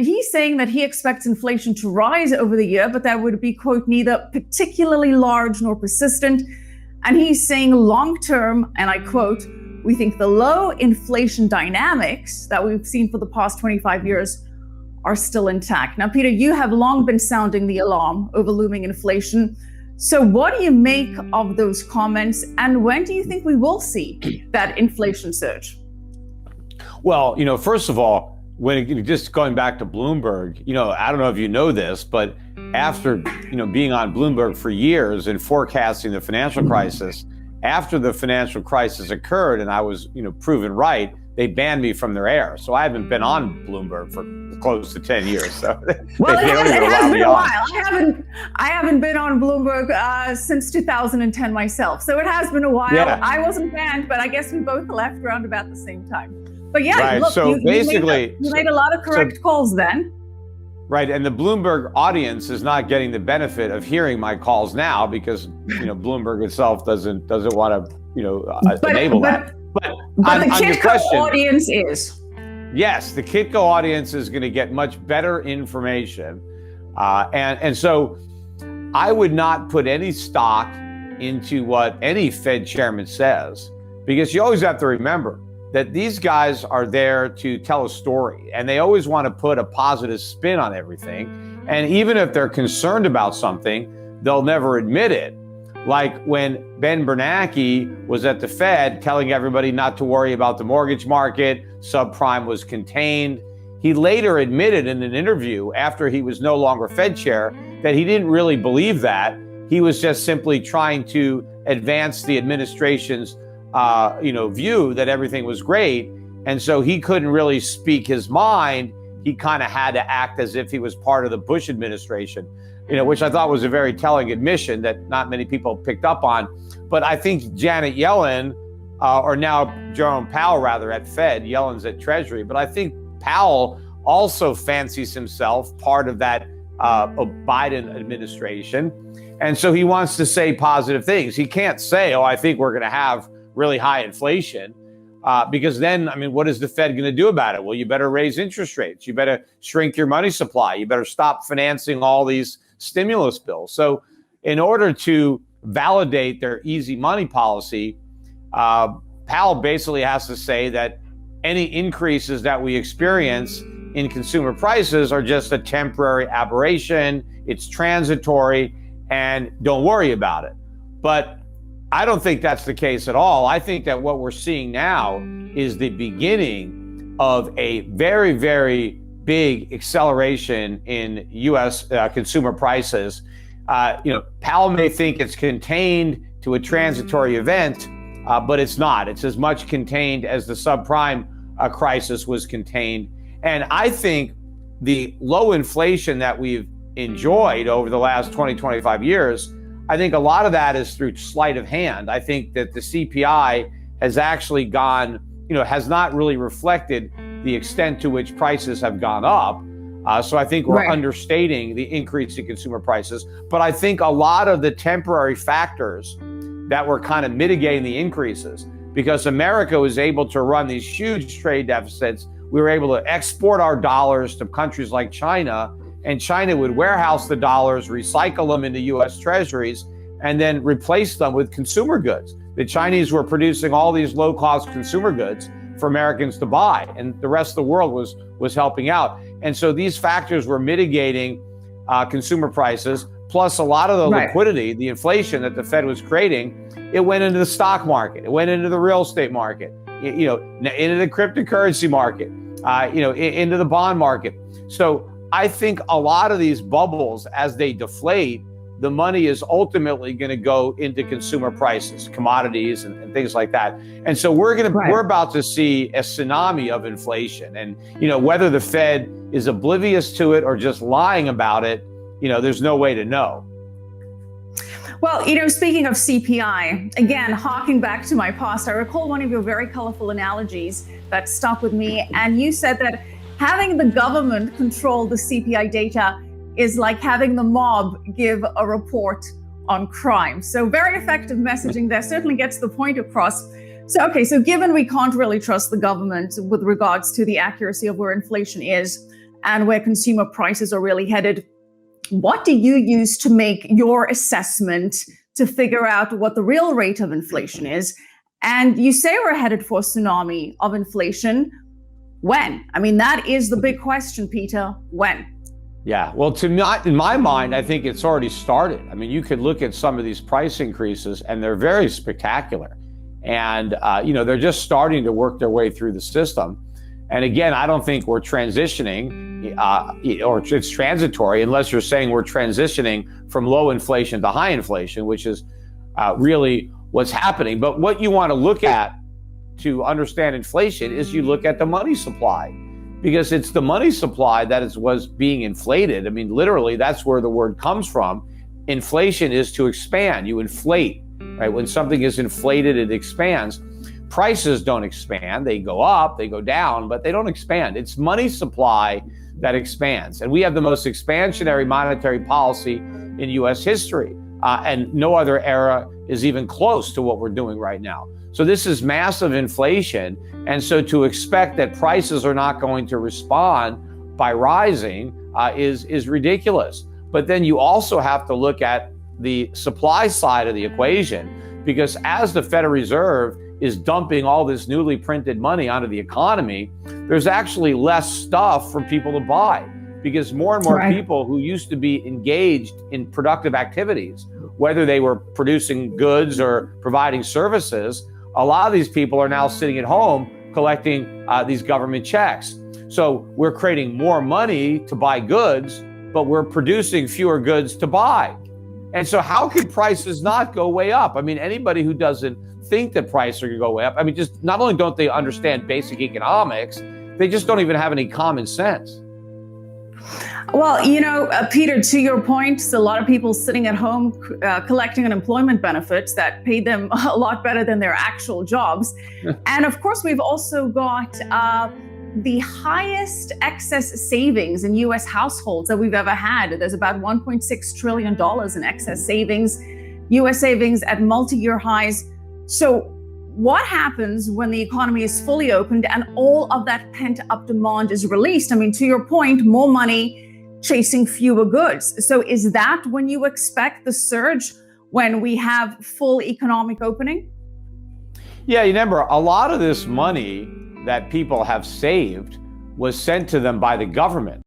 he's saying that he expects inflation to rise over the year, but that would be, quote, neither particularly large nor persistent. And he's saying long term, and I quote, we think the low inflation dynamics that we've seen for the past 25 years are still intact. Now, Peter, you have long been sounding the alarm over looming inflation. So what do you make of those comments? And when do you think we will see that inflation surge? Well, first of all, just going back to Bloomberg, I don't know if you know this, but after, being on Bloomberg for years and forecasting the financial crisis, after the financial crisis occurred and I was, proven right, they banned me from their air. So I haven't been on Bloomberg for close to 10 years. So well, it has been a while. I haven't been on Bloomberg since 2010 myself. So it has been a while. Yeah. I wasn't banned, but I guess we both left around about the same time. But yeah, right. Look, so basically, you made a lot of correct calls then. Right, and the Bloomberg audience is not getting the benefit of hearing my calls now because Bloomberg itself doesn't want to enable that. But the Kitco audience is. Yes, the Kitco audience is going to get much better information, and so I would not put any stock into what any Fed chairman says because you always have to remember that these guys are there to tell a story and they always want to put a positive spin on everything. And even if they're concerned about something, they'll never admit it. Like when Ben Bernanke was at the Fed telling everybody not to worry about the mortgage market, subprime was contained. He later admitted in an interview after he was no longer Fed chair that he didn't really believe that. He was just simply trying to advance the administration's view that everything was great. And so he couldn't really speak his mind. He kind of had to act as if he was part of the Bush administration, which I thought was a very telling admission that not many people picked up on. But I think Janet Yellen, or now Jerome Powell rather at Fed, Yellen's at Treasury, but I think Powell also fancies himself part of that Biden administration. And so he wants to say positive things. He can't say, I think we're going to have really high inflation, because then, what is the Fed going to do about it? Well, you better raise interest rates. You better shrink your money supply. You better stop financing all these stimulus bills. So in order to validate their easy money policy, Powell basically has to say that any increases that we experience in consumer prices are just a temporary aberration. It's transitory and don't worry about it. But I don't think that's the case at all. I think that what we're seeing now is the beginning of a very, very big acceleration in U.S. Consumer prices. Powell may think it's contained to a transitory event, but it's not. It's as much contained as the subprime crisis was contained. And I think the low inflation that we've enjoyed over the last 20, 25 years, I think a lot of that is through sleight of hand. I think that the CPI has actually gone, has not really reflected the extent to which prices have gone up. So I think we're understating the increase in consumer prices. But I think a lot of the temporary factors that were kind of mitigating the increases, because America was able to run these huge trade deficits. We were able to export our dollars to countries like China, and China would warehouse the dollars, recycle them into U.S. treasuries, and then replace them with consumer goods. The Chinese were producing all these low-cost consumer goods for Americans to buy, and the rest of the world was helping out. And so these factors were mitigating consumer prices, plus a lot of the liquidity, the inflation that the Fed was creating, it went into the stock market, it went into the real estate market, into the cryptocurrency market, into the bond market. So I think a lot of these bubbles, as they deflate, the money is ultimately going to go into consumer prices, commodities, and things like that. And so we're about to see a tsunami of inflation. And whether the Fed is oblivious to it or just lying about it, there's no way to know. Well, speaking of CPI, again, harking back to my past, I recall one of your very colorful analogies that stuck with me, and you said that having the government control the CPI data is like having the mob give a report on crime. So very effective messaging there, certainly gets the point across. So given we can't really trust the government with regards to the accuracy of where inflation is, and where consumer prices are really headed. What do you use to make your assessment to figure out what the real rate of inflation is? And you say we're headed for a tsunami of inflation. When? I mean, that is the big question, Peter. When? Yeah, well, in my mind, I think it's already started. I mean, you could look at some of these price increases and they're very spectacular. And, they're just starting to work their way through the system. And again, I don't think we're transitioning or it's transitory unless you're saying we're transitioning from low inflation to high inflation, which is really what's happening. But what you want to look at to understand inflation is you look at the money supply, because it's the money supply that was being inflated. I mean, literally, that's where the word comes from. Inflation is to expand. You inflate, right? When something is inflated, it expands. Prices don't expand. They go up, they go down, but they don't expand. It's money supply that expands. And we have the most expansionary monetary policy in U.S. history. And no other era is even close to what we're doing right now. So this is massive inflation. And so to expect that prices are not going to respond by rising is ridiculous. But then you also have to look at the supply side of the equation, because as the Federal Reserve is dumping all this newly printed money onto the economy, there's actually less stuff for people to buy, because more and more people who used to be engaged in productive activities, whether they were producing goods or providing services, a lot of these people are now sitting at home collecting these government checks. So we're creating more money to buy goods, but we're producing fewer goods to buy. And so how could prices not go way up? I mean, anybody who doesn't think that prices are going to go way up, I mean, just not only don't they understand basic economics, they just don't even have any common sense. Well, Peter, to your point, a lot of people sitting at home collecting unemployment benefits that pay them a lot better than their actual jobs. And of course, we've also got the highest excess savings in U.S. households that we've ever had. There's about $1.6 trillion in excess savings, U.S. savings at multi-year highs. So what happens when the economy is fully opened and all of that pent-up demand is released? I mean, to your point, more money chasing fewer goods. So is that when you expect the surge, when we have full economic opening? Yeah, you remember, a lot of this money that people have saved was sent to them by the government.